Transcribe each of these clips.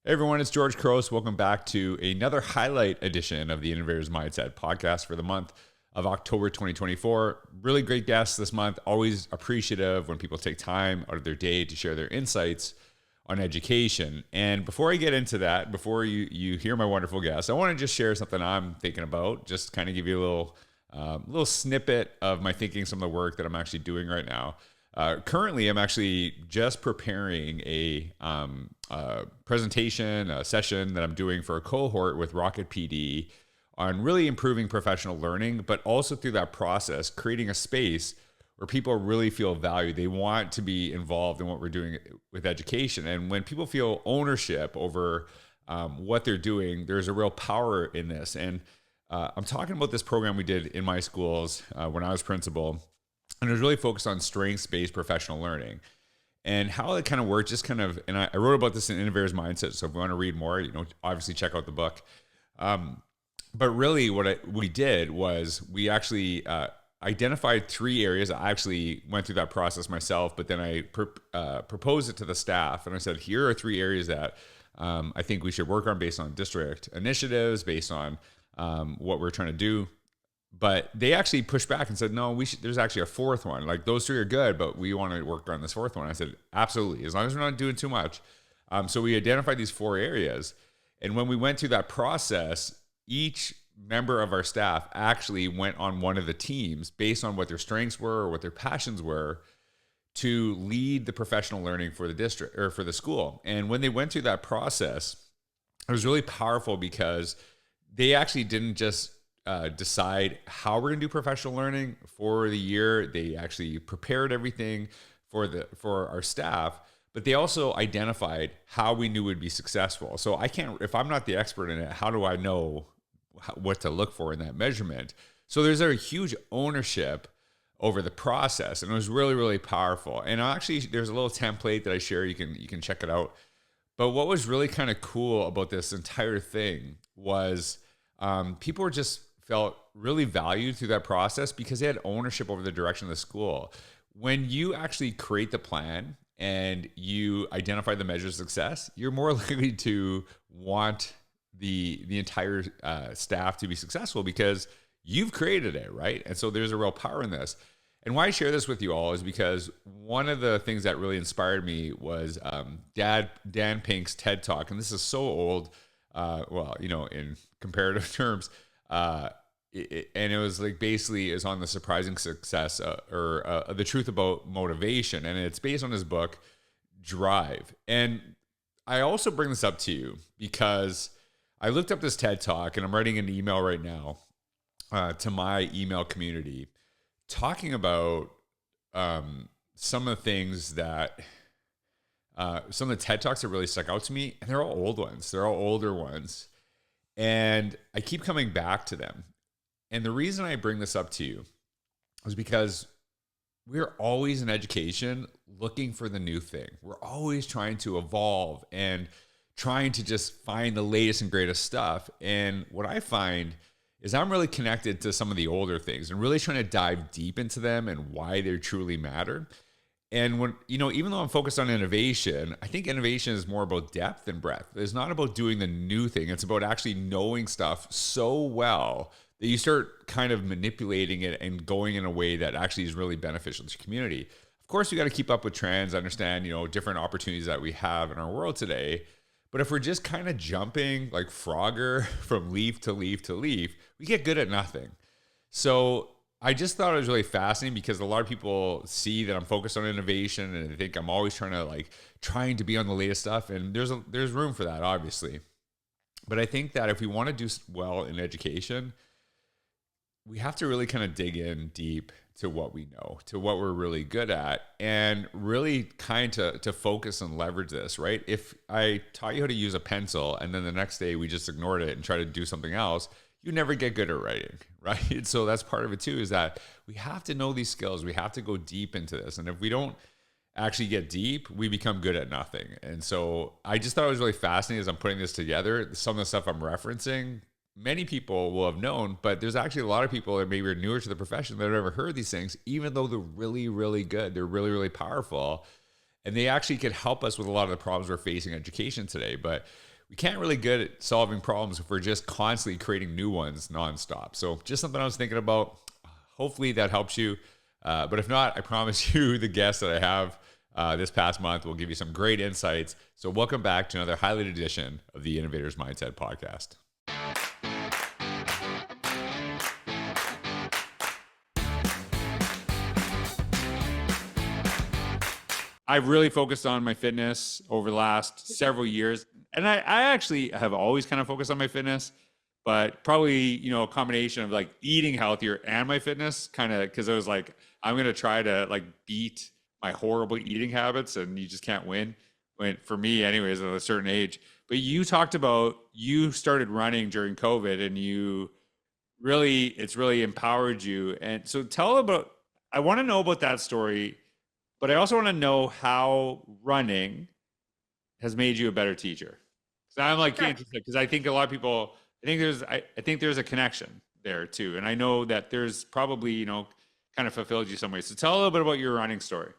Hey everyone, it's George Couros. Welcome back to another highlight edition of the Innovator's Mindset podcast for the month of October 2024. Really great guests this month. Always appreciative when people take time out of their day to share their insights on education. And before I get into that, before you hear my wonderful guests, I want to just share something I'm thinking about, just kind of give you a little snippet of my thinking, some of the work that I'm actually doing right now. Currently, I'm actually just preparing a presentation, a session that I'm doing for a cohort with Rocket PD on really improving professional learning, but also through that process, creating a space where people really feel valued. They want to be involved in what we're doing with education. And when people feel ownership over what they're doing, there's a real power in this. And I'm talking about this program we did in my schools when I was principal. And it was really focused on strengths-based professional learning. And how it kind of worked, and I wrote about this in Innovator's Mindset, so if you want to read more, obviously check out the book. But really what we did was we actually identified 3 areas. I actually went through that process myself, but then I proposed it to the staff, and I said, here are 3 areas that I think we should work on based on district initiatives, based on what we're trying to do. But they actually pushed back and said, no, there's actually a 4th one. Like, those 3 are good, but we want to work on this 4th one. I said, absolutely, as long as we're not doing too much. So we identified these 4 areas. And when we went through that process, each member of our staff actually went on one of the teams based on what their strengths were or what their passions were to lead the professional learning for the district or for the school. And when they went through that process, it was really powerful because they actually didn't just decide how we're going to do professional learning for the year. They actually prepared everything for our staff, but they also identified how we knew we'd be successful. So if I'm not the expert in it, how do I know what to look for in that measurement? So there's a huge ownership over the process, and it was really, really powerful. And actually, there's a little template that I share. You can check it out. But what was really kind of cool about this entire thing was people felt really valued through that process because they had ownership over the direction of the school. When you actually create the plan and you identify the measures of success, you're more likely to want the entire staff to be successful because you've created it, right? And so there's a real power in this. And why I share this with you all is because one of the things that really inspired me was Dan Pink's TED Talk. And this is so old, in comparative terms, and it was like basically is on the surprising success or the truth about motivation. And it's based on his book, Drive. And I also bring this up to you because I looked up this TED Talk and I'm writing an email right now to my email community talking about some of the things that some of the TED Talks that really stuck out to me. And they're all old ones. They're all older ones. And I keep coming back to them. And the reason I bring this up to you is because we're always in education looking for the new thing. We're always trying to evolve and trying to just find the latest and greatest stuff. And what I find is I'm really connected to some of the older things and really trying to dive deep into them and why they truly matter. And when, even though I'm focused on innovation, I think innovation is more about depth than breadth. It's not about doing the new thing. It's about actually knowing stuff so well that you start kind of manipulating it and going in a way that actually is really beneficial to the community. Of course, we got to keep up with trends, understand, different opportunities that we have in our world today. But if we're just kind of jumping like Frogger from leaf to leaf to leaf, we get good at nothing. So I just thought it was really fascinating because a lot of people see that I'm focused on innovation and they think I'm always trying to be on the latest stuff. And there's room for that, obviously. But I think that if we want to do well in education, we have to really kind of dig in deep to what we know, to what we're really good at, and really kind of to focus and leverage this, right? If I taught you how to use a pencil and then the next day we just ignored it and tried to do something else, you never get good at writing, right? So that's part of it too, is that we have to know these skills. We have to go deep into this. And if we don't actually get deep, we become good at nothing. And so I just thought it was really fascinating as I'm putting this together. Some of the stuff I'm referencing, many people will have known, but there's actually a lot of people that maybe are newer to the profession that have never heard these things, even though they're really, really good. They're really, really powerful. And they actually could help us with a lot of the problems we're facing in education today. But we can't really get at solving problems if we're just constantly creating new ones nonstop. So just something I was thinking about. Hopefully that helps you. But if not, I promise you the guests that I have this past month will give you some great insights. So welcome back to another highlighted edition of the Innovators Mindset Podcast. I've really focused on my fitness over the last several years. And I actually have always kind of focused on my fitness, but probably, a combination of like eating healthier and my fitness kind of, because I was like, I'm going to try to like beat my horrible eating habits, and you just can't win for me anyways at a certain age. But you talked about, you started running during COVID, and it's really empowered you. And so I want to know about that story, but I also want to know how running has made you a better teacher. So I'm like interested, because I think a lot of people, I think there's a connection there too. And I know that there's probably, kind of fulfilled you some way. So tell a little bit about your running story.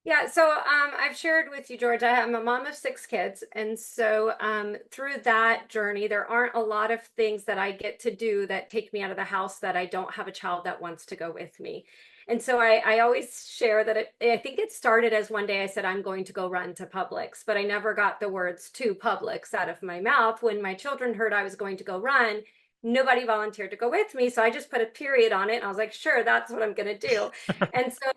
Yeah, so I've shared with you, George, I'm a mom of 6 kids. And so through that journey, there aren't a lot of things that I get to do that take me out of the house that I don't have a child that wants to go with me. And so I always share that I think it started as one day I said, I'm going to go run to Publix, but I never got the words to Publix out of my mouth. When my children heard I was going to go run, nobody volunteered to go with me. So I just put a period on it. And I was like, sure, that's what I'm going to do. And so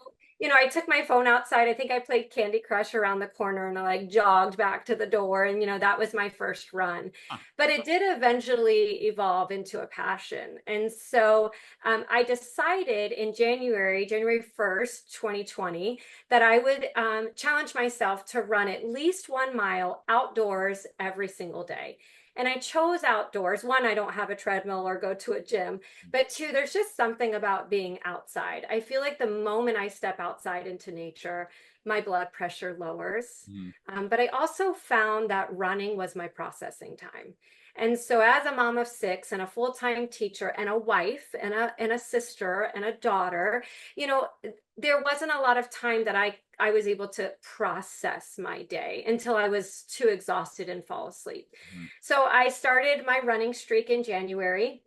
I took my phone outside. I think I played Candy Crush around the corner, and I like jogged back to the door. And, that was my first run. But it did eventually evolve into a passion. And so I decided in January 1st, 2020, that I would challenge myself to run at least 1 mile outdoors every single day. And I chose outdoors. One, I don't have a treadmill or go to a gym, but two, there's just something about being outside. I feel like the moment I step outside into nature, my blood pressure lowers. But I also found that running was my processing time. And so as a mom of 6 and a full-time teacher and a wife and a sister and a daughter, there wasn't a lot of time that I was able to process my day until I was too exhausted and fall asleep. So I started my running streak in January.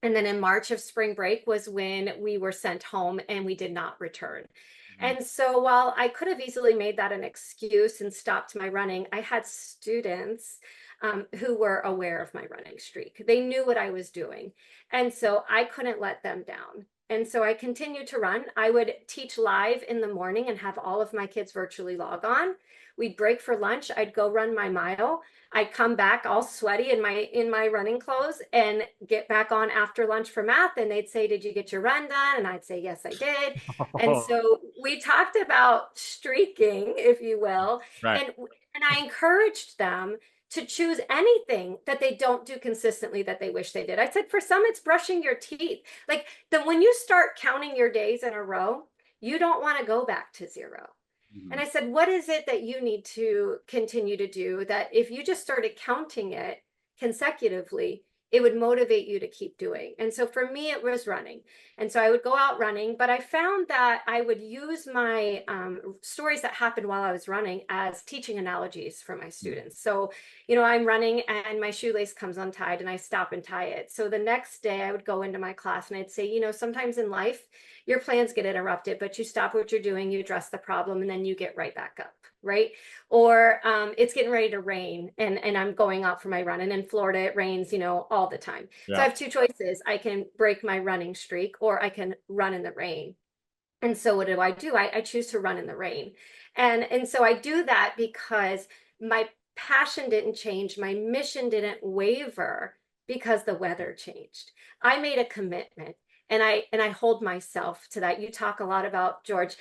And then in March of spring break was when we were sent home and we did not return. And so while I could have easily made that an excuse and stopped my running, I had students who were aware of my running streak. They knew what I was doing. And so I couldn't let them down. And so I continued to run. I would teach live in the morning and have all of my kids virtually log on. We'd break for lunch. I'd go run my mile. I'd come back all sweaty in my running clothes and get back on after lunch for math. And they'd say, did you get your run done? And I'd say, yes, I did. And so we talked about streaking, if you will. Right. And I encouraged them to choose anything that they don't do consistently that they wish they did. I said, for some, it's brushing your teeth. Like when you start counting your days in a row, you don't want to go back to 0. And I said, what is it that you need to continue to do that if you just started counting it consecutively, it would motivate you to keep doing? And so for me, it was running. And so I would go out running, but I found that I would use my stories that happened while I was running as teaching analogies for my students. So, I'm running and my shoelace comes untied and I stop and tie it. So the next day I would go into my class and I'd say, sometimes in life, your plans get interrupted, but you stop what you're doing, you address the problem, and then you get right back up, right? Or it's getting ready to rain and I'm going out for my run. And in Florida, it rains, all the time. Yeah. So I have 2 choices. I can break my running streak or I can run in the rain. And so what do? I choose to run in the rain. And so I do that because my passion didn't change. My mission didn't waver because the weather changed. I made a commitment. And I hold myself to that. You talk a lot about, George,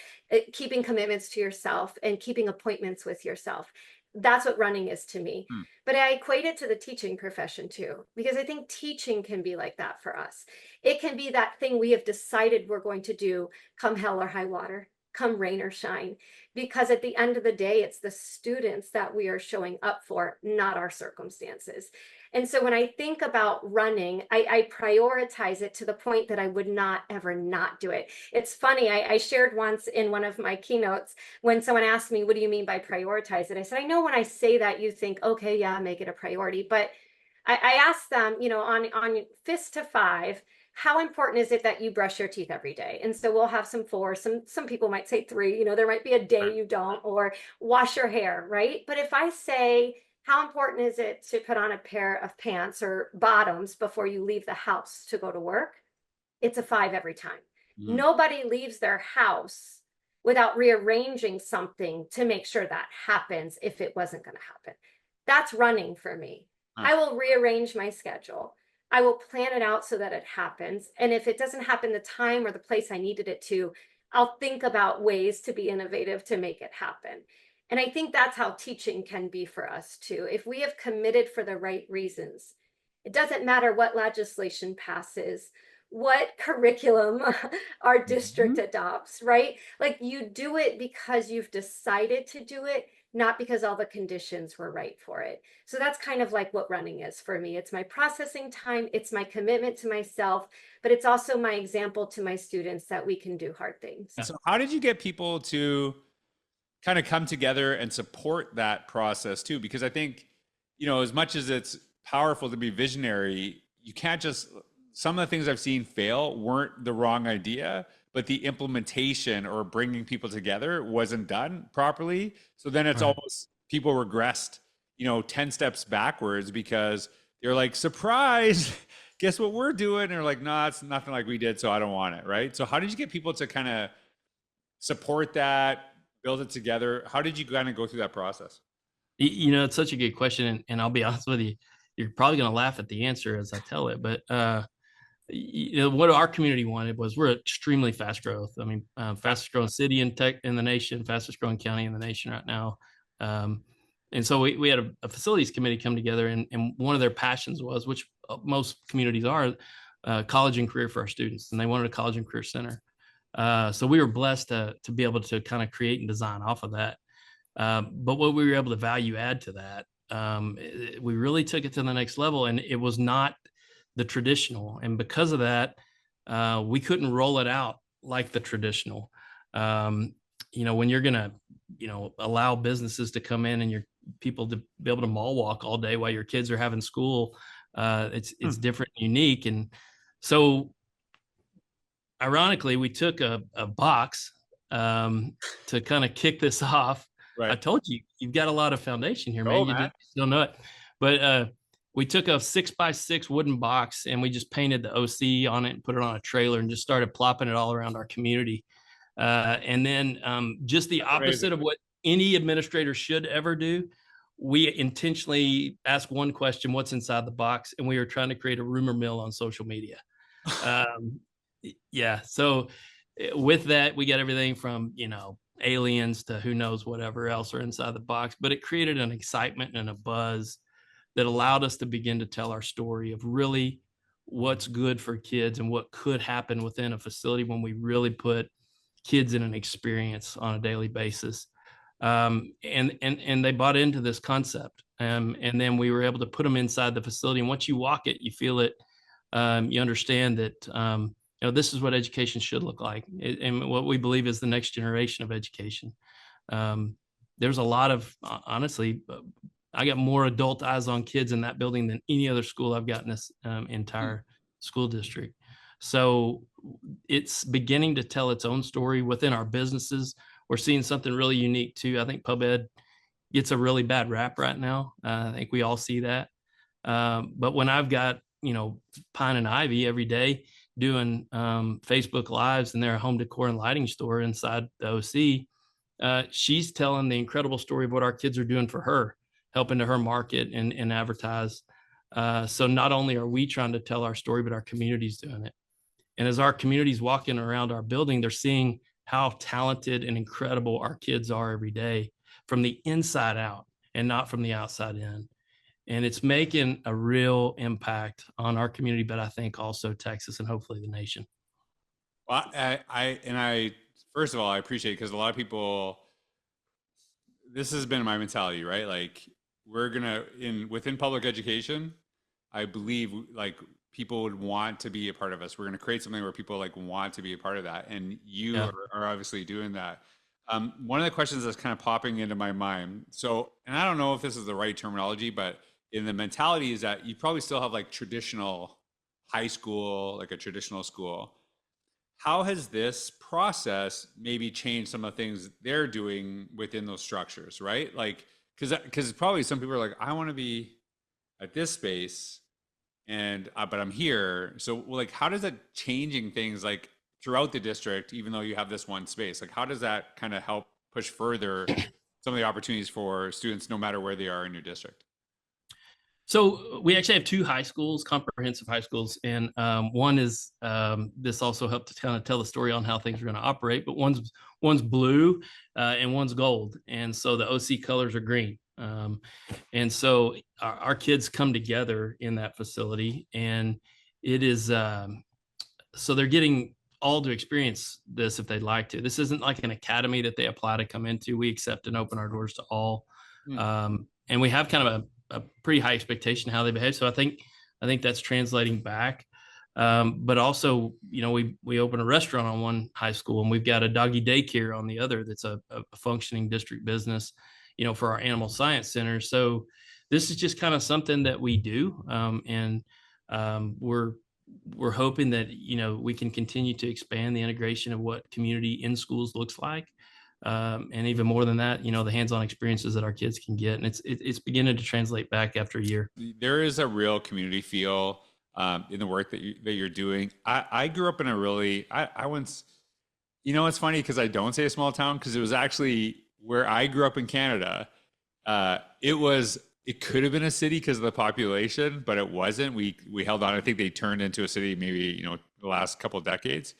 keeping commitments to yourself and keeping appointments with yourself. That's what running is to me. But I equate it to the teaching profession too, because I think teaching can be like that for us. It can be that thing we have decided we're going to do come hell or high water. come rain or shine, because at the end of the day, it's the students that we are showing up for, not our circumstances. And so when I think about running, I prioritize it to the point that I would not ever not do it. It's funny, I shared once in one of my keynotes when someone asked me, what do you mean by prioritize it? I said, I know when I say that, you think, okay, yeah, make it a priority. But I asked them, on fist to five, how important is it that you brush your teeth every day? And so we'll have some four, some people might say three, there might be a day you don't, or wash your hair, right? But if I say, how important is it to put on a pair of pants or bottoms before you leave the house to go to work? It's a five every time. Mhm. Nobody leaves their house without rearranging something to make sure that happens if it wasn't going to happen. That's running for me. Huh. I will rearrange my schedule. I will plan it out so that it happens. And if it doesn't happen the time or the place I needed it to, I'll think about ways to be innovative to make it happen. And I think that's how teaching can be for us too. If we have committed for the right reasons, it doesn't matter what legislation passes, what curriculum our district Mhm. adopts, right? Like you do it because you've decided to do it, not because all the conditions were right for it. So that's kind of like what running is for me. It's my processing time, it's my commitment to myself, but it's also my example to my students that we can do hard things. So how did you get people to kind of come together and support that process too? Because I think, as much as it's powerful to be visionary, you can't just, some of the things I've seen fail weren't the wrong idea, but the implementation or bringing people together wasn't done properly. So then it's Right. almost people regressed, 10 steps backwards because they're like, surprise, guess what we're doing? And they're like, no, it's nothing like we did. So I don't want it. Right. So how did you get people to kind of support that, build it together? How did you kind of go through that process? It's such a good question, and I'll be honest with you, you're probably going to laugh at the answer as I tell it, but what our community wanted was we're extremely fast growth. I mean, fastest growing city in tech in the nation, fastest growing county in the nation right now. Um, and so we had a facilities committee come together, and one of their passions was, which most communities are, college and career for our students, and they wanted a college and career center. So we were blessed to be able to kind of create and design off of that. But what we were able to value add to that, we really took it to the next level, and it was not the traditional. And because of that, we couldn't roll it out like the traditional. When you're going to, allow businesses to come in and your people to be able to mall walk all day while your kids are having school, it's different, and unique. And so ironically, we took a box to kind of kick this off. I Right. told you, you've got a lot of foundation here, man. Go, You man. just don't know it. But we took a 6x6 wooden box and we just painted the OC on it and put it on a trailer and just started plopping it all around our community. And then just the That's amazing. opposite of what any administrator should ever do, we intentionally asked one question: what's inside the box? And we were trying to create a rumor mill on social media. Um, yeah. So with that, we got everything from, aliens to who knows whatever else are inside the box, but it created an excitement and a buzz that allowed us to begin to tell our story of really what's good for kids and what could happen within a facility when we really put kids in an experience on a daily basis. And they bought into this concept. And then we were able to put them inside the facility. And once you walk it, you feel it. You understand that this is what education should look like, and what we believe is the next generation of education. There's a lot of, honestly, I got more adult eyes on kids in that building than any other school I've got in this entire school district. So it's beginning to tell its own story within our businesses. We're seeing something really unique too. I think pub ed gets a really bad rap right now. I think we all see that. But when I've got, Pine and Ivy every day doing Facebook Lives in their home decor and lighting store inside the OC, she's telling the incredible story of what our kids are doing for her, helping to her market and advertise. So not only are we trying to tell our story, but our community's doing it. And as our community's walking around our building, they're seeing how talented and incredible our kids are every day from the inside out and not from the outside in. And it's making a real impact on our community, but I think also Texas and hopefully the nation. Well, I first of all, I appreciate it because a lot of people, this has been my mentality, right? Like we're gonna within public education, I believe like people would want to be a part of us. We're gonna create something where people like want to be a part of that, and you Yeah. are obviously doing that. One of the questions that's kind of popping into my mind. So, and I don't know if this is the right terminology, but in the mentality is that you probably still have like traditional high school, like a traditional school. How has this process maybe changed some of the things they're doing within those structures, right? Like, because probably some people are like, I want to be at this space, and but I'm here. So, like, how does that changing things like throughout the district, even though you have this one space? Like, how does that kind of help push further some of the opportunities for students, no matter where they are in your district? So we actually have two high schools, comprehensive high schools, and one is this also helped to kind of tell the story on how things are going to operate. But one's blue and one's gold, and so the OC colors are green. And so our kids come together in that facility, and it is so they're getting all to experience this if they'd like to. This isn't like an academy that they apply to come into. We accept and open our doors to all, and we have kind of a pretty high expectation how they behave. So I think that's translating back. But also, you know, we open a restaurant on one high school, and we've got a doggy daycare on the other. That's a functioning district business, you know, for our animal science center. So this is just kind of something that we do, and we're hoping that, you know, we can continue to expand the integration of what community in schools looks like. And even more than that, you know, the hands-on experiences that our kids can get, and it's beginning to translate back after a year. There is a real community feel in the work that you're doing. I grew up in a really I once, you know, it's funny because I don't say a small town because it was actually where I grew up in Canada. It could have been a city because of the population, but it wasn't. We held on. I think they turned into a city maybe, you know, the last couple of decades.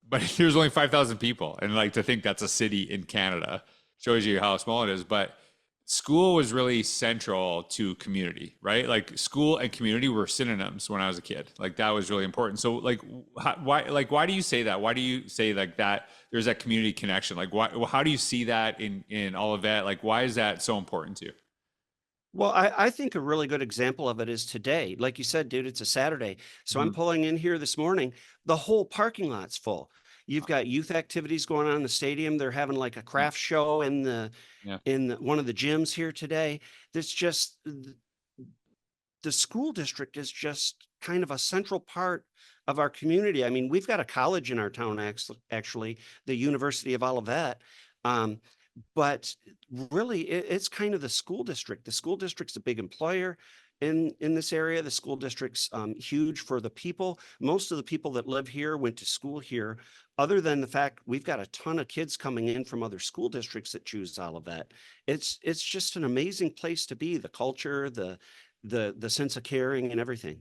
But there's only 5,000 people, and like to think that's a city in Canada shows you how small it is. But school was really central to community, right? Like school and community were synonyms when I was a kid. Like that was really important. So like why do you say that? Why do you say like that there's that community connection? Like how do you see that in all of that? Like why is that so important to you? Well, I think a really good example of it is today. Like you said, dude, it's a Saturday. So I'm pulling in here this morning. The whole parking lot's full. You've got youth activities going on in the stadium. They're having like a craft show in one of the gyms here today. There's just the school district is just kind of a central part of our community. I mean, we've got a college in our town, actually, the University of Olivet. But really, it's kind of the school district. The school district's a big employer in this area. The school district's huge for the people. Most of the people that live here went to school here, other than the fact we've got a ton of kids coming in from other school districts that choose Olivet. It's just an amazing place to be. The culture, the sense of caring and everything.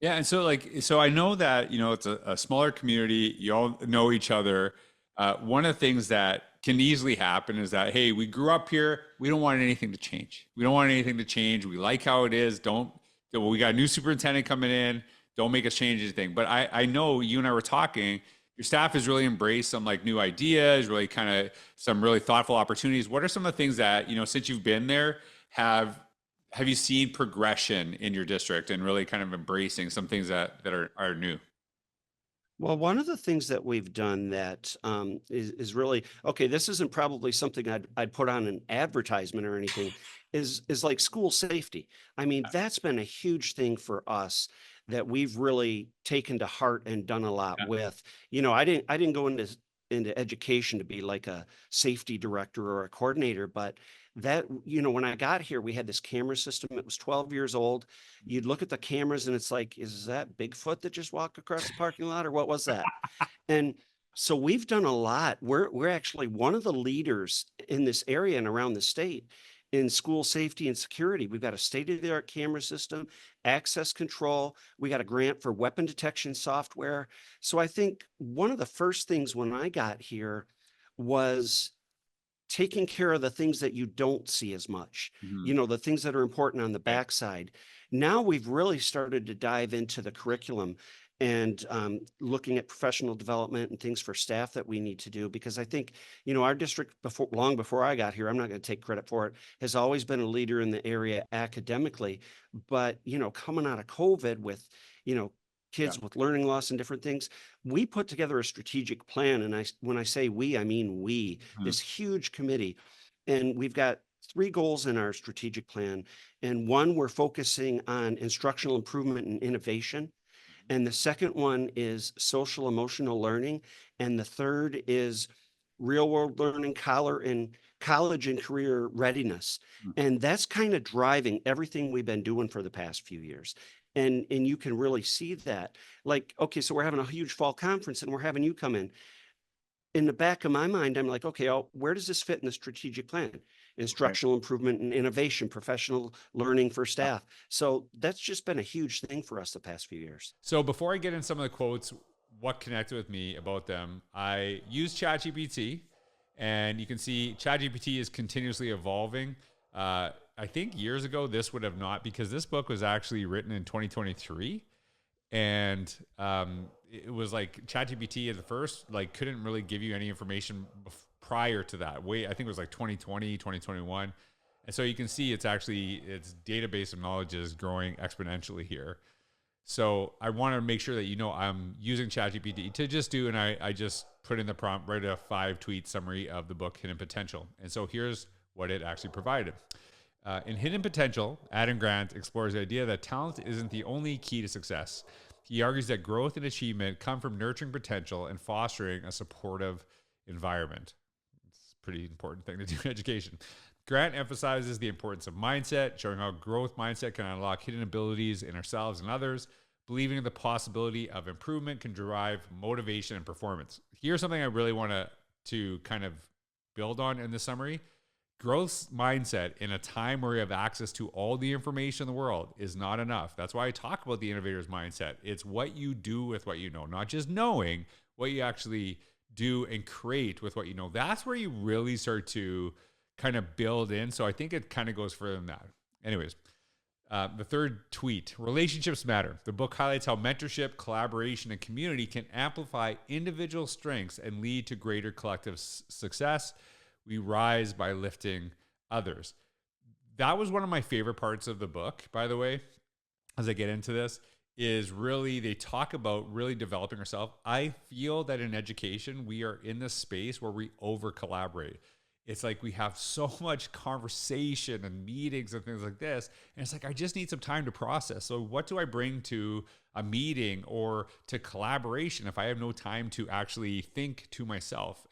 Yeah, and so I know that, you know, it's a smaller community. You all know each other. One of the things that can easily happen is that, hey, we grew up here. We don't want anything to change. We don't want anything to change. We like how it is. We got a new superintendent coming in. Don't make us change anything. But I know you and I were talking. Your staff has really embraced some like new ideas, really kind of some really thoughtful opportunities. What are some of the things that, you know, since you've been there, have you seen progression in your district and really kind of embracing some things that are new? Well, one of the things that we've done that is really okay. This isn't probably something I'd put on an advertisement or anything. Is like school safety. I mean, that's been a huge thing for us that we've really taken to heart and done a lot with. You know, I didn't go into education to be like a safety director or a coordinator, but that, you know, when I got here, we had this camera system. It was 12 years old. You'd look at the cameras and it's like, is that Bigfoot that just walked across the parking lot, or what was that? And so we've done a lot. We're actually one of the leaders in this area and around the state in school safety and security. We've got a state-of-the-art camera system, access control. We got a grant for weapon detection software. So I think one of the first things when I got here was taking care of the things that you don't see as much, you know, the things that are important on the backside. Now we've really started to dive into the curriculum. and looking at professional development and things for staff that we need to do. Because I think, our district long before I got here, I'm not going to take credit for it, has always been a leader in the area academically. But, coming out of COVID with, kids with learning loss and different things, we put together a strategic plan. And when I say we, I mean we, this huge committee. And we've got 3 goals in our strategic plan. And one, we're focusing on instructional improvement and innovation. And the second one is social emotional learning. And the third is real world learning, college and career readiness. And that's kind of driving everything we've been doing for the past few years. And you can really see that. Like, okay, so we're having a huge fall conference and we're having you come in. In the back of my mind, I'm like, okay, where does this fit in the strategic plan? Instructional improvement and innovation, professional learning for staff. So that's just been a huge thing for us the past few years. So before I get in some of the quotes, what connected with me about them, I used ChatGPT, and you can see ChatGPT is continuously evolving. I think years ago, this would have not, because this book was actually written in 2023. And it was like ChatGPT at the first, couldn't really give you any information prior to that. I think it was like 2020, 2021. And so you can see its database of knowledge is growing exponentially here. So I want to make sure that I'm using ChatGPT to just do, and I just put in the prompt, write a 5-tweet summary of the book Hidden Potential. And so here's what it actually provided. In Hidden Potential, Adam Grant explores the idea that talent isn't the only key to success. He argues that growth and achievement come from nurturing potential and fostering a supportive environment. It's a pretty important thing to do in education. Grant emphasizes the importance of mindset, showing how growth mindset can unlock hidden abilities in ourselves and others. Believing in the possibility of improvement can drive motivation and performance. Here's something I really want to kind of build on in the summary. Growth mindset in a time where we have access to all the information in the world is not enough. That's why I talk about the innovator's mindset. It's what you do with what you know, not just knowing, what you actually do and create with what you know. That's where you really start to kind of build in. So I think it kind of goes further than that. Anyways, the third tweet, relationships matter. The book highlights how mentorship, collaboration, and community can amplify individual strengths and lead to greater collective success. We rise by lifting others. That was one of my favorite parts of the book, by the way, as I get into this, is really they talk about really developing ourselves. I feel that in education, we are in this space where we over collaborate. It's like we have so much conversation and meetings and things like this. And it's like, I just need some time to process. So what do I bring to a meeting or to collaboration if I have no time to actually think to myself?